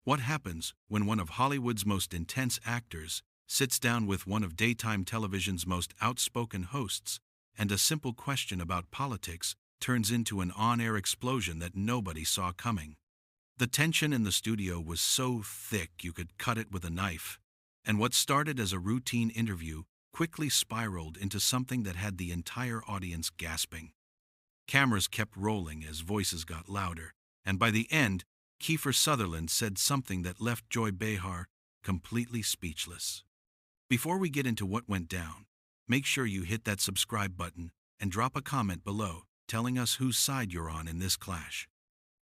What happens when one of Hollywood's most intense actors sits down with one of daytime television's most outspoken hosts, and a simple question about politics turns into an on-air explosion that nobody saw coming? The tension in the studio was so thick you could cut it with a knife, and what started as a routine interview quickly spiraled into something that had the entire audience gasping. Cameras kept rolling as voices got louder, and by the end, Kiefer Sutherland said something that left Joy Behar completely speechless. Before we get into what went down, make sure you hit that subscribe button and drop a comment below telling us whose side you're on in this clash.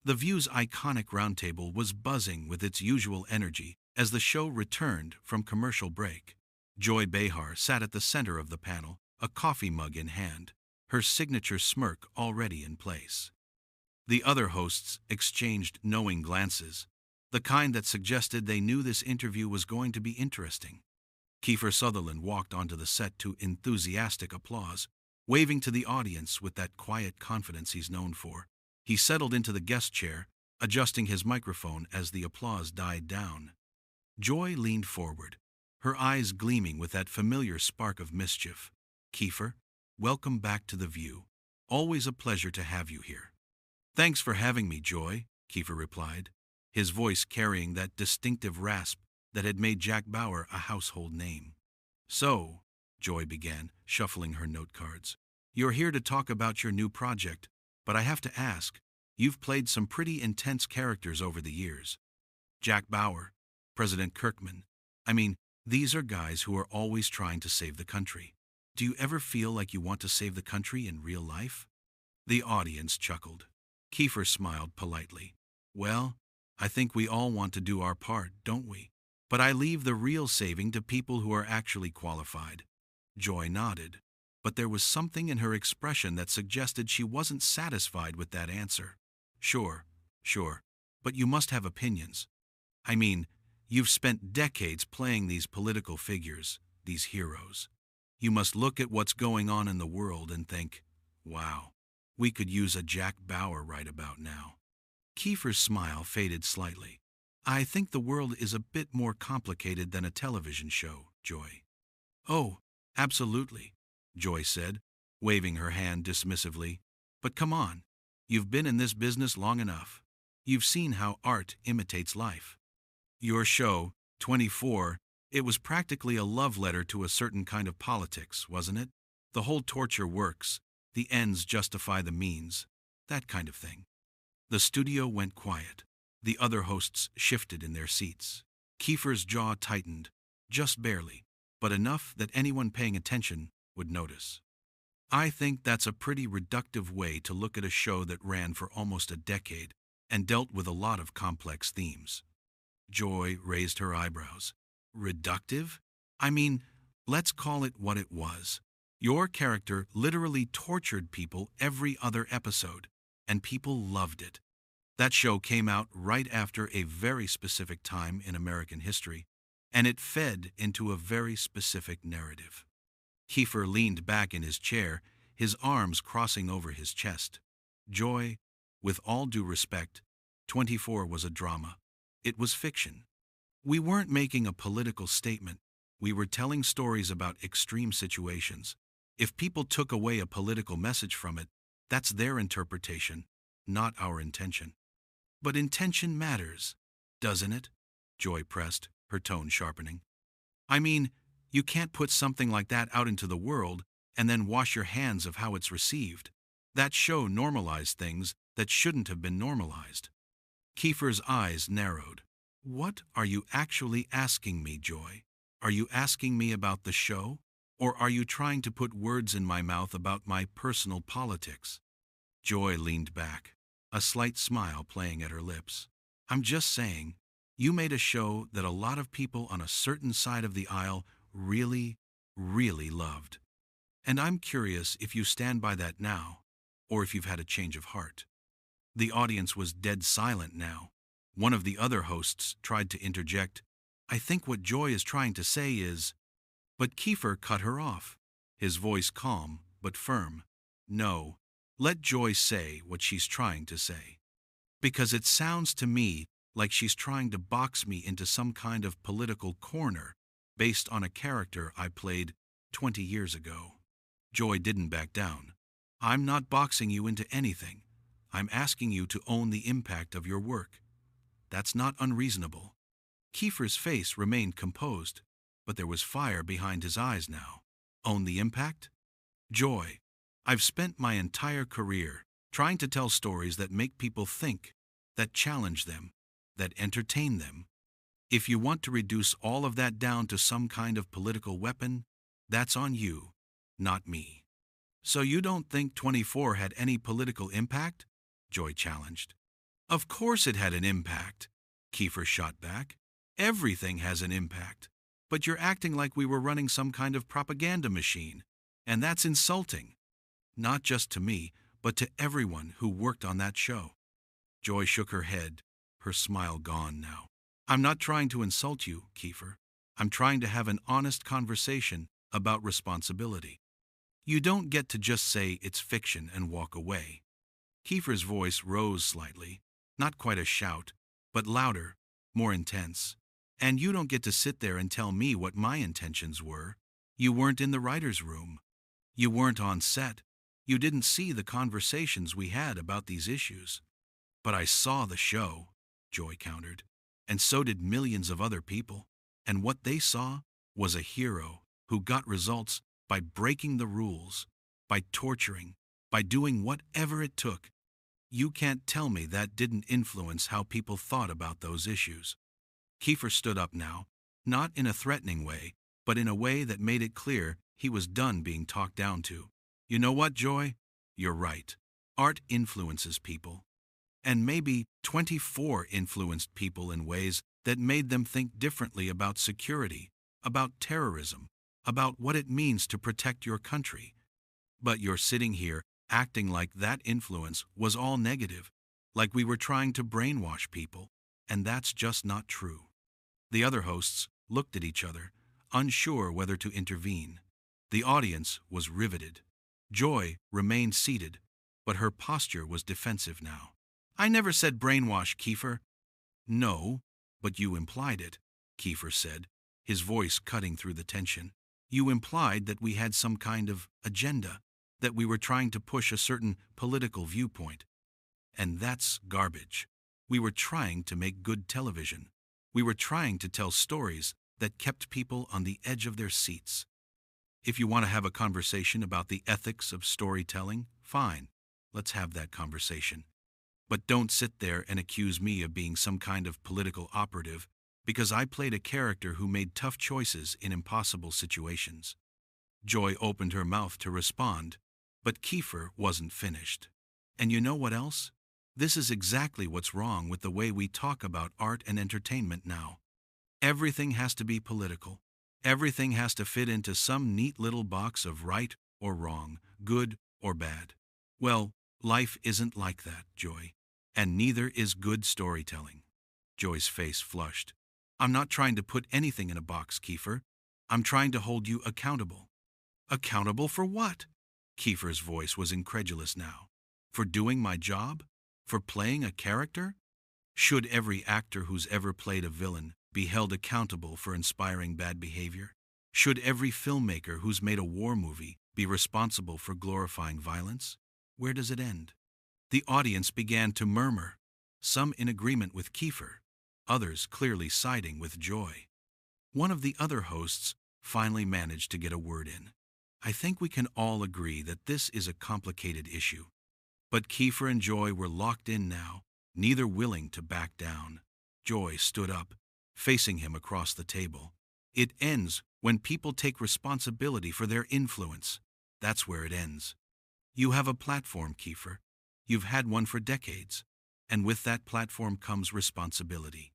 The View's iconic roundtable was buzzing with its usual energy as the show returned from commercial break. Joy Behar sat at the center of the panel, a coffee mug in hand, her signature smirk already in place. The other hosts exchanged knowing glances, the kind that suggested they knew this interview was going to be interesting. Kiefer Sutherland walked onto the set to enthusiastic applause, waving to the audience with that quiet confidence he's known for. He settled into the guest chair, adjusting his microphone as the applause died down. Joy leaned forward, her eyes gleaming with that familiar spark of mischief. "Kiefer, welcome back to The View. Always a pleasure to have you here." "Thanks for having me, Joy," Kiefer replied, his voice carrying that distinctive rasp that had made Jack Bauer a household name. "So," Joy began, shuffling her note cards, "you're here to talk about your new project, but I have to ask, you've played some pretty intense characters over the years. Jack Bauer, President Kirkman. I mean, these are guys who are always trying to save the country. Do you ever feel like you want to save the country in real life?" The audience chuckled. Kiefer smiled politely. "Well, I think we all want to do our part, don't we? But I leave the real saving to people who are actually qualified." Joy nodded, but there was something in her expression that suggested she wasn't satisfied with that answer. Sure, but you must have opinions. I mean, you've spent decades playing these political figures, these heroes. You must look at what's going on in the world and think, wow, we could use a Jack Bauer right about now." Kiefer's smile faded slightly. "I think the world is a bit more complicated than a television show, Joy." "Oh, absolutely," Joy said, waving her hand dismissively. "But come on, you've been in this business long enough. You've seen how art imitates life. Your show, 24, it was practically a love letter to a certain kind of politics, wasn't it? The whole torture works, the ends justify the means, that kind of thing." The studio went quiet. The other hosts shifted in their seats. Kiefer's jaw tightened, just barely, but enough that anyone paying attention would notice. "I think that's a pretty reductive way to look at a show that ran for almost a decade and dealt with a lot of complex themes." Joy raised her eyebrows. "Reductive? I mean, let's call it what it was. Your character literally tortured people every other episode, and people loved it. That show came out right after a very specific time in American history, and it fed into a very specific narrative." Kiefer leaned back in his chair, his arms crossing over his chest. "Joy, with all due respect, 24 was a drama. It was fiction. We weren't making a political statement. We were telling stories about extreme situations. If people took away a political message from it, that's their interpretation, not our intention." "But intention matters, doesn't it?" Joy pressed, her tone sharpening. "I mean, you can't put something like that out into the world and then wash your hands of how it's received. That show normalized things that shouldn't have been normalized." Kiefer's eyes narrowed. "What are you actually asking me, Joy? Are you asking me about the show? Or are you trying to put words in my mouth about my personal politics?" Joy leaned back, a slight smile playing at her lips. "I'm just saying, you made a show that a lot of people on a certain side of the aisle really, really loved. And I'm curious if you stand by that now, or if you've had a change of heart." The audience was dead silent now. One of the other hosts tried to interject, "I think what Joy is trying to say is—" But Kiefer cut her off, his voice calm but firm. "No, let Joy say what she's trying to say. Because it sounds to me like she's trying to box me into some kind of political corner based on a character I played 20 years ago. Joy didn't back down. I'm not boxing you into anything. I'm asking you to own the impact of your work. That's not unreasonable. Kiefer's face remained composed, but there was fire behind his eyes now. Own the impact? Joy, I've spent my entire career trying to tell stories that make people think, that challenge them, that entertain them. If you want to reduce all of that down to some kind of political weapon, that's on you, not me. So you don't think 24 had any political impact? Joy challenged. Of course it had an impact, Kiefer shot back. Everything has an impact. But you're acting like we were running some kind of propaganda machine, and that's insulting. Not just to me, but to everyone who worked on that show. Joy shook her head, her smile gone now. I'm not trying to insult you, Kiefer. I'm trying to have an honest conversation about responsibility. You don't get to just say it's fiction and walk away. Kiefer's voice rose slightly, not quite a shout, but louder, more intense. And you don't get to sit there and tell me what my intentions were. You weren't in the writer's room. You weren't on set. You didn't see the conversations we had about these issues. But I saw the show, Joy countered, and so did millions of other people. And what they saw was a hero who got results by breaking the rules, by torturing, by doing whatever it took. You can't tell me that didn't influence how people thought about those issues. Kiefer stood up now, not in a threatening way, but in a way that made it clear he was done being talked down to. You know what, Joy? You're right. Art influences people. And maybe 24 influenced people in ways that made them think differently about security, about terrorism, about what it means to protect your country. But you're sitting here acting like that influence was all negative, like we were trying to brainwash people, and that's just not true. The other hosts looked at each other, unsure whether to intervene. The audience was riveted. Joy remained seated, but her posture was defensive now. I never said brainwash, Kiefer. No, but you implied it, Kiefer said, his voice cutting through the tension. You implied that we had some kind of agenda, that we were trying to push a certain political viewpoint. And that's garbage. We were trying to make good television. We were trying to tell stories that kept people on the edge of their seats. If you want to have a conversation about the ethics of storytelling, fine, let's have that conversation. But don't sit there and accuse me of being some kind of political operative because I played a character who made tough choices in impossible situations. Joy opened her mouth to respond, but Kiefer wasn't finished. And you know what else? This is exactly what's wrong with the way we talk about art and entertainment now. Everything has to be political. Everything has to fit into some neat little box of right or wrong, good or bad. Well, life isn't like that, Joy. And neither is good storytelling. Joy's face flushed. I'm not trying to put anything in a box, Kiefer. I'm trying to hold you accountable. Accountable for what? Kiefer's voice was incredulous now. For doing my job? For playing a character? Should every actor who's ever played a villain be held accountable for inspiring bad behavior? Should every filmmaker who's made a war movie be responsible for glorifying violence? Where does it end? The audience began to murmur, some in agreement with Kiefer, others clearly siding with Joy. One of the other hosts finally managed to get a word in. I think we can all agree that this is a complicated issue. But Kiefer and Joy were locked in now, neither willing to back down. Joy stood up, facing him across the table. It ends when people take responsibility for their influence. That's where it ends. You have a platform, Kiefer. You've had one for decades. And with that platform comes responsibility.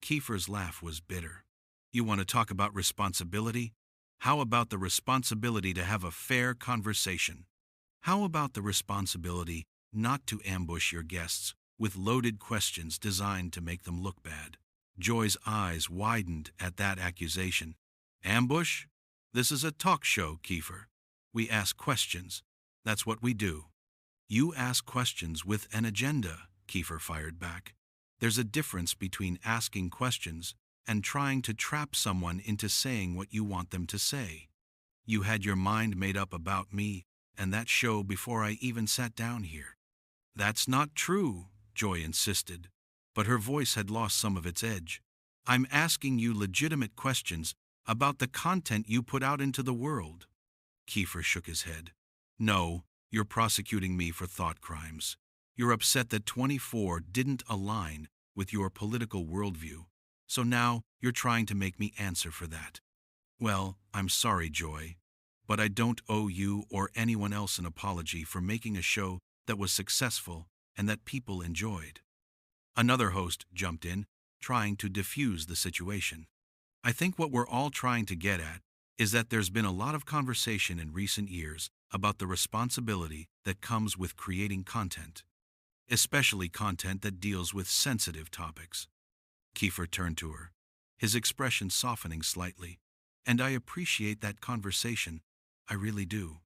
Kiefer's laugh was bitter. You want to talk about responsibility? How about the responsibility to have a fair conversation? How about the responsibility not to ambush your guests with loaded questions designed to make them look bad? Joy's eyes widened at that accusation. Ambush? This is a talk show, Kiefer. We ask questions. That's what we do. You ask questions with an agenda, Kiefer fired back. There's a difference between asking questions and trying to trap someone into saying what you want them to say. You had your mind made up about me and that show before I even sat down here. That's not true, Joy insisted, but her voice had lost some of its edge. I'm asking you legitimate questions about the content you put out into the world. Kiefer shook his head. No, you're prosecuting me for thought crimes. You're upset that 24 didn't align with your political worldview, so now you're trying to make me answer for that. Well, I'm sorry, Joy, but I don't owe you or anyone else an apology for making a show that was successful and that people enjoyed. Another host jumped in, trying to diffuse the situation. I think what we're all trying to get at is that there's been a lot of conversation in recent years about the responsibility that comes with creating content, especially content that deals with sensitive topics. Kiefer turned to her, his expression softening slightly. And I appreciate that conversation, I really do.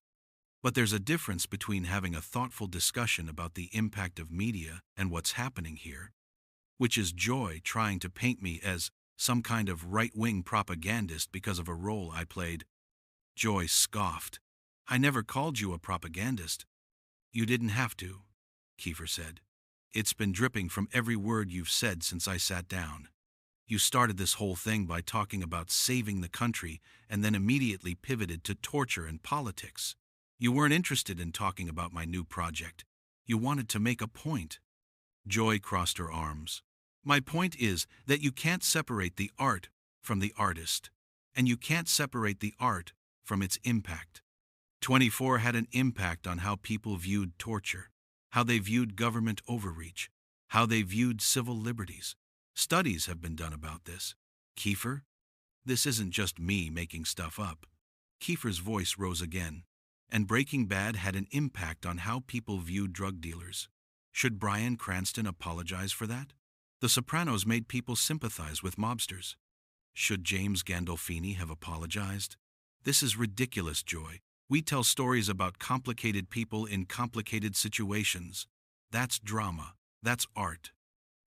But there's a difference between having a thoughtful discussion about the impact of media and what's happening here, which is Joy trying to paint me as some kind of right-wing propagandist because of a role I played. Joy scoffed. I never called you a propagandist. You didn't have to, Kiefer said. It's been dripping from every word you've said since I sat down. You started this whole thing by talking about saving the country and then immediately pivoted to torture and politics. You weren't interested in talking about my new project. You wanted to make a point. Joy crossed her arms. My point is that you can't separate the art from the artist, and you can't separate the art from its impact. 24 had an impact on how people viewed torture, how they viewed government overreach, how they viewed civil liberties. Studies have been done about this. Kiefer, this isn't just me making stuff up. Kiefer's voice rose again. And Breaking Bad had an impact on how people viewed drug dealers. Should Bryan Cranston apologize for that? The Sopranos made people sympathize with mobsters. Should James Gandolfini have apologized? This is ridiculous, Joy. We tell stories about complicated people in complicated situations. That's drama. That's art.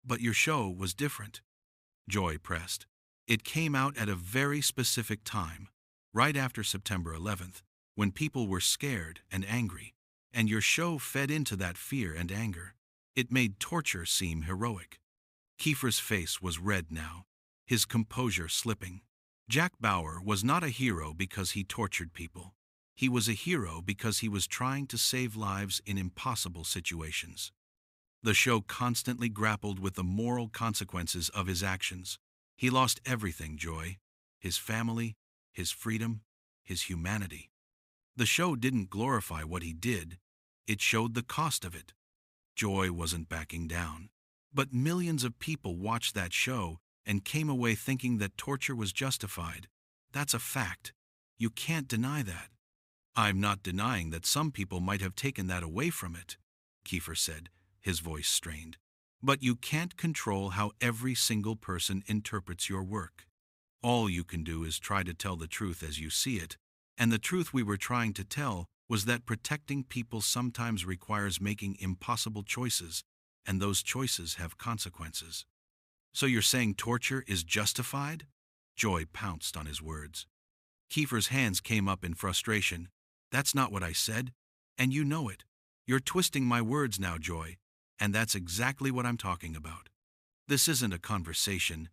But your show was different. Joy pressed. It came out at a very specific time, right after September 11th, when people were scared and angry, and your show fed into that fear and anger. It made torture seem heroic. Kiefer's face was red now, his composure slipping. Jack Bauer was not a hero because he tortured people. He was a hero because he was trying to save lives in impossible situations. The show constantly grappled with the moral consequences of his actions. He lost everything, Joy. His family, his freedom, his humanity. The show didn't glorify what he did. It showed the cost of it. Joy wasn't backing down. But millions of people watched that show and came away thinking that torture was justified. That's a fact. You can't deny that. I'm not denying that some people might have taken that away from it, Kiefer said, his voice strained. But you can't control how every single person interprets your work. All you can do is try to tell the truth as you see it, and the truth we were trying to tell was that protecting people sometimes requires making impossible choices, and those choices have consequences. So you're saying torture is justified? Joy pounced on his words. Kiefer's hands came up in frustration. That's not what I said, and you know it. You're twisting my words now, Joy, and that's exactly what I'm talking about. This isn't a conversation.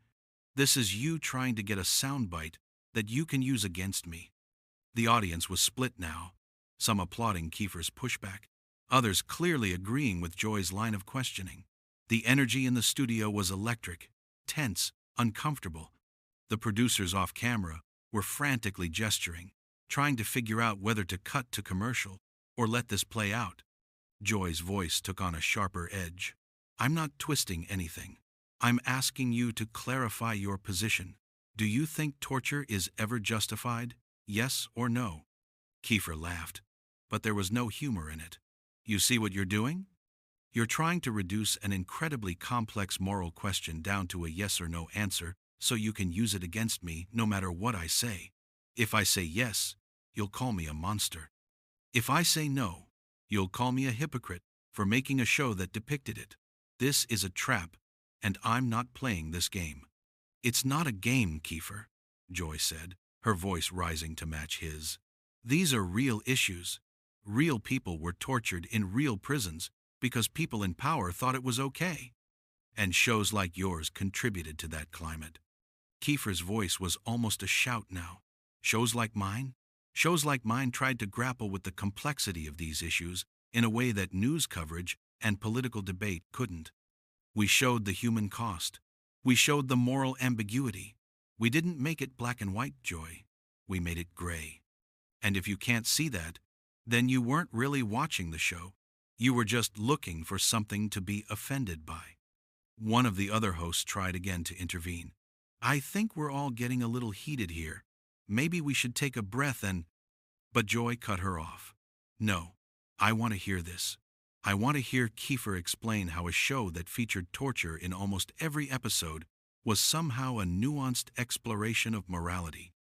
This is you trying to get a soundbite that you can use against me. The audience was split now, some applauding Kiefer's pushback, others clearly agreeing with Joy's line of questioning. The energy in the studio was electric, tense, uncomfortable. The producers off camera were frantically gesturing, trying to figure out whether to cut to commercial or let this play out. Joy's voice took on a sharper edge. I'm not twisting anything. I'm asking you to clarify your position. Do you think torture is ever justified? Yes or no? Kiefer laughed, but there was no humor in it. You see what you're doing? You're trying to reduce an incredibly complex moral question down to a yes or no answer so you can use it against me no matter what I say. If I say yes, you'll call me a monster. If I say no, you'll call me a hypocrite for making a show that depicted it. This is a trap, and I'm not playing this game." "It's not a game, Kiefer," Joy said, her voice rising to match his. "These are real issues. Real people were tortured in real prisons because people in power thought it was okay. And shows like yours contributed to that climate." Kiefer's voice was almost a shout now. "Shows like mine? Shows like mine tried to grapple with the complexity of these issues in a way that news coverage and political debate couldn't. We showed the human cost. We showed the moral ambiguity. We didn't make it black and white, Joy. We made it gray. And if you can't see that, then you weren't really watching the show. You were just looking for something to be offended by." One of the other hosts tried again to intervene. "I think we're all getting a little heated here. Maybe we should take a breath and—" But Joy cut her off. "No, I want to hear this. I want to hear Kiefer explain how a show that featured torture in almost every episode was somehow a nuanced exploration of morality."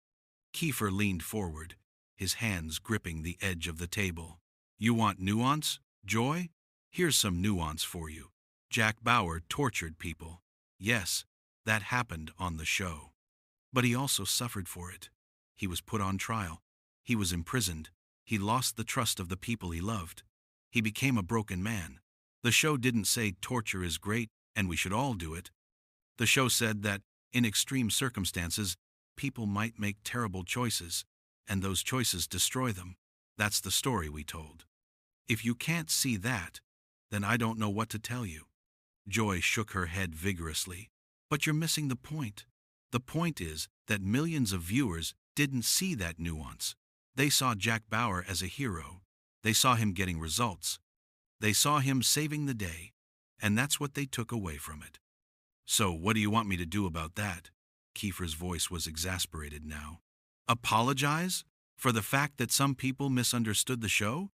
Kiefer leaned forward, his hands gripping the edge of the table. "You want nuance, Joy? Here's some nuance for you. Jack Bauer tortured people. Yes, that happened on the show. But he also suffered for it. He was put on trial. He was imprisoned. He lost the trust of the people he loved. He became a broken man. The show didn't say torture is great and we should all do it. The show said that, in extreme circumstances, people might make terrible choices, and those choices destroy them. That's the story we told. If you can't see that, then I don't know what to tell you." Joy shook her head vigorously. "But you're missing the point. The point is that millions of viewers didn't see that nuance. They saw Jack Bauer as a hero. They saw him getting results. They saw him saving the day, and that's what they took away from it." "So what do you want me to do about that?" Kiefer's voice was exasperated now. "Apologize for the fact that some people misunderstood the show?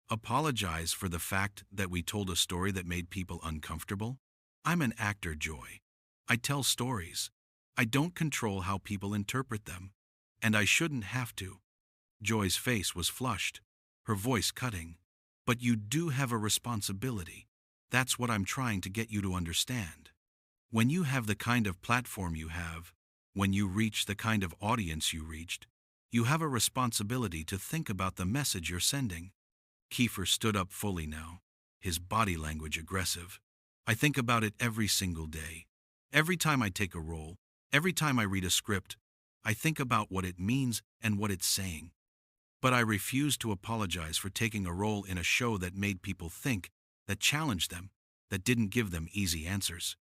Apologize for the fact that we told a story that made people uncomfortable? I'm an actor, Joy. I tell stories. I don't control how people interpret them, and I shouldn't have to." Joy's face was flushed, her voice cutting. "But you do have a responsibility. That's what I'm trying to get you to understand. When you have the kind of platform you have, when you reach the kind of audience you reached, you have a responsibility to think about the message you're sending." Kiefer stood up fully now, his body language aggressive. "I think about it every single day. Every time I take a role, every time I read a script, I think about what it means and what it's saying. But I refuse to apologize for taking a role in a show that made people think, that challenged them, that didn't give them easy answers.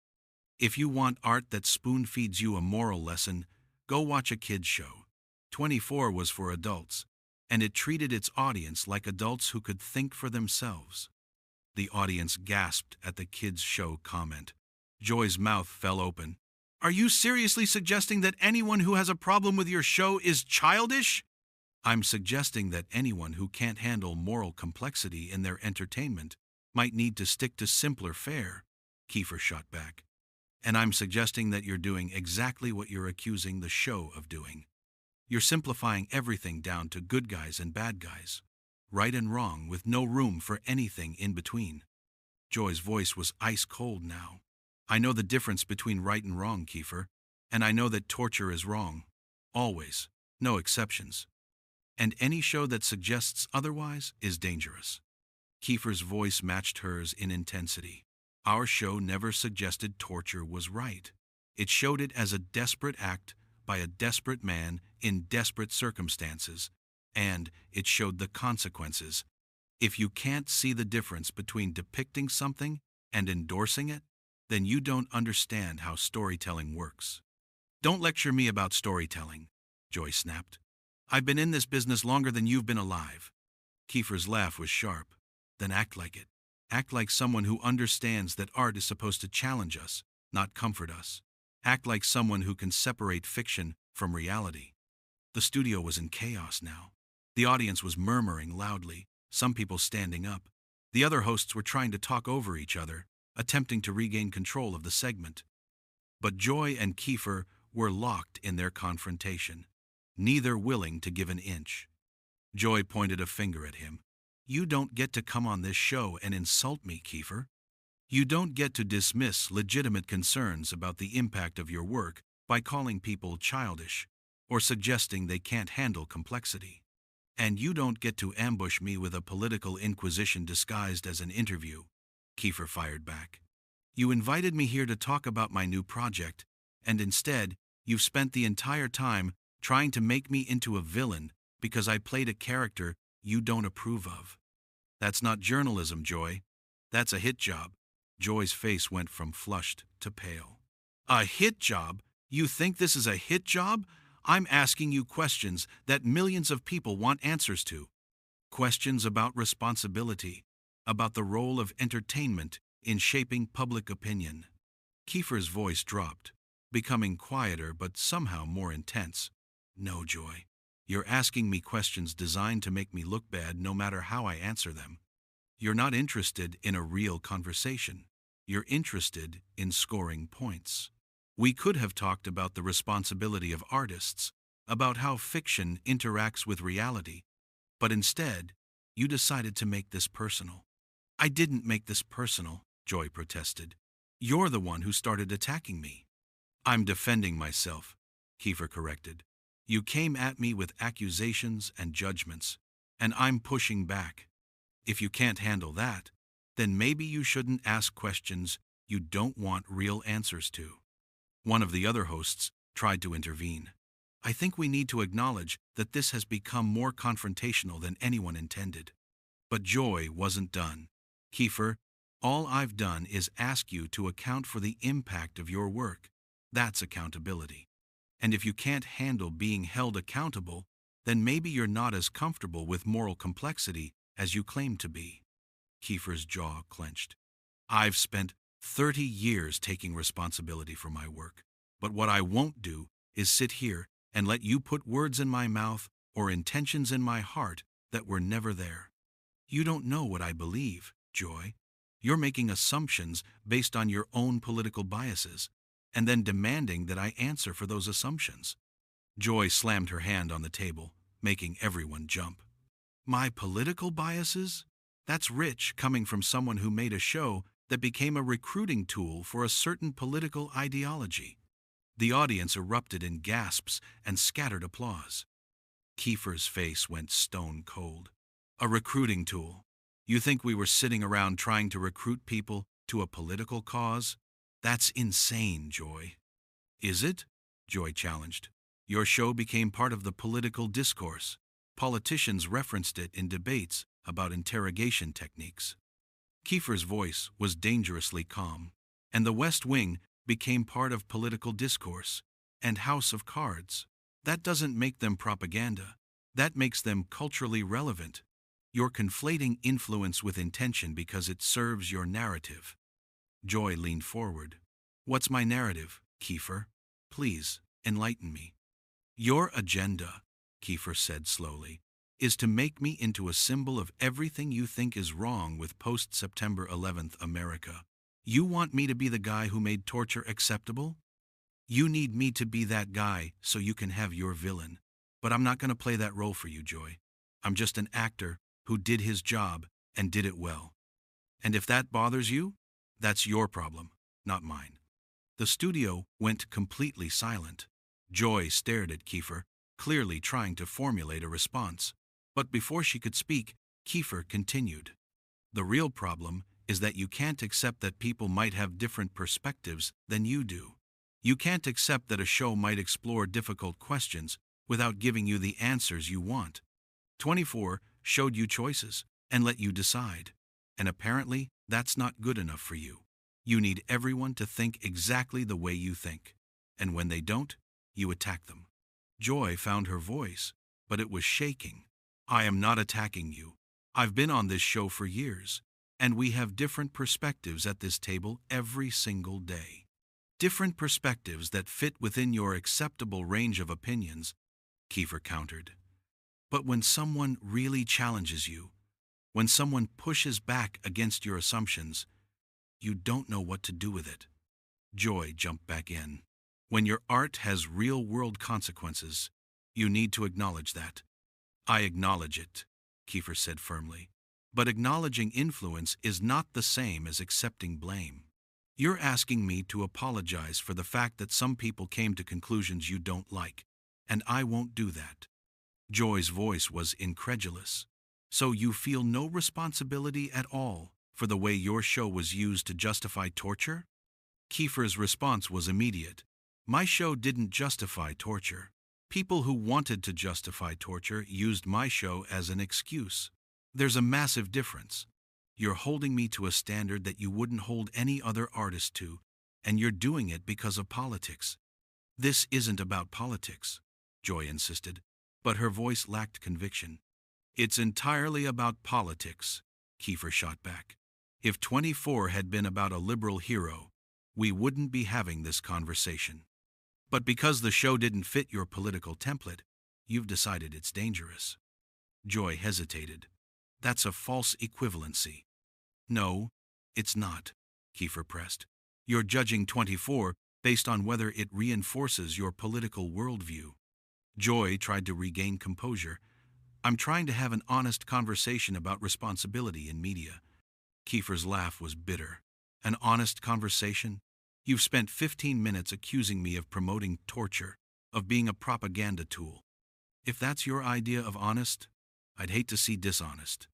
If you want art that spoon-feeds you a moral lesson, go watch a kid's show. 24 was for adults, and it treated its audience like adults who could think for themselves." The audience gasped at the kids' show comment. Joy's mouth fell open. "Are you seriously suggesting that anyone who has a problem with your show is childish?" "I'm suggesting that anyone who can't handle moral complexity in their entertainment might need to stick to simpler fare," Kiefer shot back. "And I'm suggesting that you're doing exactly what you're accusing the show of doing. You're simplifying everything down to good guys and bad guys, right and wrong with no room for anything in between." Joy's voice was ice cold now. "I know the difference between right and wrong, Kiefer, and I know that torture is wrong. Always. No exceptions. And any show that suggests otherwise is dangerous." Kiefer's voice matched hers in intensity. "Our show never suggested torture was right. It showed it as a desperate act by a desperate man in desperate circumstances, and it showed the consequences. If you can't see the difference between depicting something and endorsing it, then you don't understand how storytelling works." "Don't lecture me about storytelling," Joy snapped. "I've been in this business longer than you've been alive." Kiefer's laugh was sharp. "Then act like it. Act like someone who understands that art is supposed to challenge us, not comfort us. Act like someone who can separate fiction from reality." The studio was in chaos now. The audience was murmuring loudly, some people standing up. The other hosts were trying to talk over each other, attempting to regain control of the segment. But Joy and Kiefer were locked in their confrontation, neither willing to give an inch. Joy pointed a finger at him. "You don't get to come on this show and insult me, Kiefer. You don't get to dismiss legitimate concerns about the impact of your work by calling people childish or suggesting they can't handle complexity. And you don't get to ambush me with a political inquisition disguised as an interview, Kiefer fired back. You invited me here to talk about my new project, and instead, you've spent the entire time trying to make me into a villain because I played a character you don't approve of. That's not journalism, Joy. That's a hit job. Joy's face went from flushed to pale. A hit job? You think this is a hit job? I'm asking you questions that millions of people want answers to. Questions about responsibility, about the role of entertainment in shaping public opinion. Kiefer's voice dropped, becoming quieter but somehow more intense. No, Joy. You're asking me questions designed to make me look bad no matter how I answer them. You're not interested in a real conversation. You're interested in scoring points. We could have talked about the responsibility of artists, about how fiction interacts with reality, but instead, you decided to make this personal. I didn't make this personal, Joy protested. You're the one who started attacking me. I'm defending myself, Kiefer corrected. You came at me with accusations and judgments, and I'm pushing back. If you can't handle that, then maybe you shouldn't ask questions you don't want real answers to. One of the other hosts tried to intervene. I think we need to acknowledge that this has become more confrontational than anyone intended. But Joy wasn't done. Kiefer, all I've done is ask you to account for the impact of your work. That's accountability. And if you can't handle being held accountable, then maybe you're not as comfortable with moral complexity as you claim to be. Kiefer's jaw clenched. I've spent 30 years taking responsibility for my work, but what I won't do is sit here and let you put words in my mouth or intentions in my heart that were never there. You don't know what I believe, Joy. You're making assumptions based on your own political biases, and then demanding that I answer for those assumptions. Joy slammed her hand on the table, making everyone jump. My political biases? That's rich coming from someone who made a show that became a recruiting tool for a certain political ideology. The audience erupted in gasps and scattered applause. Kiefer's face went stone cold. A recruiting tool? You think we were sitting around trying to recruit people to a political cause? That's insane, Joy. Is it? Joy challenged. Your show became part of the political discourse. Politicians referenced it in debates about interrogation techniques. Kiefer's voice was dangerously calm, and the West Wing became part of political discourse and House of Cards. That doesn't make them propaganda. That makes them culturally relevant. You're conflating influence with intention because it serves your narrative. Joy leaned forward. What's my narrative, Kiefer? Please, enlighten me. Your agenda, Kiefer said slowly, is to make me into a symbol of everything you think is wrong with post-September 11th America. You want me to be the guy who made torture acceptable? You need me to be that guy so you can have your villain. But I'm not going to play that role for you, Joy. I'm just an actor who did his job and did it well. And if that bothers you, that's your problem, not mine. The studio went completely silent. Joy stared at Kiefer, clearly trying to formulate a response. But before she could speak, Kiefer continued. The real problem is that you can't accept that people might have different perspectives than you do. You can't accept that a show might explore difficult questions without giving you the answers you want. 24 showed you choices and let you decide. And apparently, that's not good enough for you. You need everyone to think exactly the way you think. And when they don't, you attack them. Joy found her voice, but it was shaking. I am not attacking you. I've been on this show for years, and we have different perspectives at this table every single day. Different perspectives that fit within your acceptable range of opinions, Kiefer countered. But when someone really challenges you, when someone pushes back against your assumptions, you don't know what to do with it. Joy jumped back in. When your art has real-world consequences, you need to acknowledge that. I acknowledge it, Kiefer said firmly. But acknowledging influence is not the same as accepting blame. You're asking me to apologize for the fact that some people came to conclusions you don't like, and I won't do that. Joy's voice was incredulous. So you feel no responsibility at all for the way your show was used to justify torture? Kiefer's response was immediate. My show didn't justify torture. People who wanted to justify torture used my show as an excuse. There's a massive difference. You're holding me to a standard that you wouldn't hold any other artist to, and you're doing it because of politics. This isn't about politics, Joy insisted, but her voice lacked conviction. It's entirely about politics, Kiefer shot back. If 24 had been about a liberal hero, we wouldn't be having this conversation. But because the show didn't fit your political template, you've decided it's dangerous. Joy hesitated. That's a false equivalency. No, it's not, Kiefer pressed. You're judging 24 based on whether it reinforces your political worldview. Joy tried to regain composure. I'm trying to have an honest conversation about responsibility in media. Kiefer's laugh was bitter. An honest conversation? You've spent 15 minutes accusing me of promoting torture, of being a propaganda tool. If that's your idea of honest, I'd hate to see dishonest.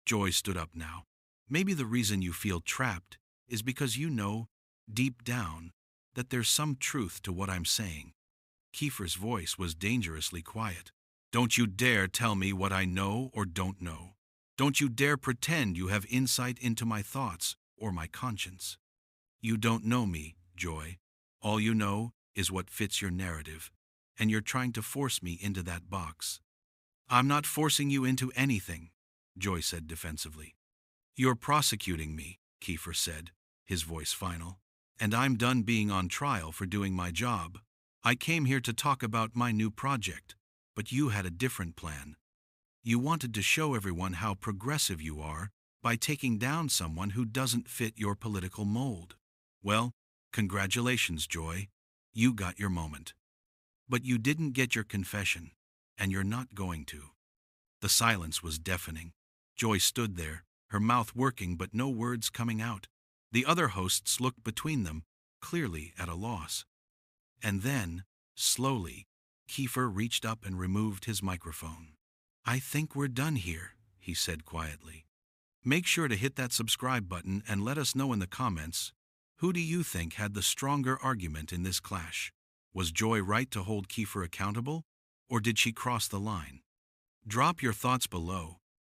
Joy stood up now. Maybe the reason you feel trapped is because you know, deep down, that there's some truth to what I'm saying. Kiefer's voice was dangerously quiet. Don't you dare tell me what I know or don't know. Don't you dare pretend you have insight into my thoughts or my conscience. You don't know me, Joy. All you know is what fits your narrative, and you're trying to force me into that box. I'm not forcing you into anything, Joy said defensively. You're prosecuting me, Kiefer said, his voice final, and I'm done being on trial for doing my job. I came here to talk about my new project, but you had a different plan. You wanted to show everyone how progressive you are by taking down someone who doesn't fit your political mold. Well, congratulations, Joy. You got your moment. But you didn't get your confession, and you're not going to. The silence was deafening. Joy stood there, her mouth working but no words coming out. The other hosts looked between them, clearly at a loss. And then, slowly, Kiefer reached up and removed his microphone. I think we're done here, he said quietly. Make sure to hit that subscribe button and let us know in the comments, who do you think had the stronger argument in this clash? Was Joy right to hold Kiefer accountable, or did she cross the line? Drop your thoughts below,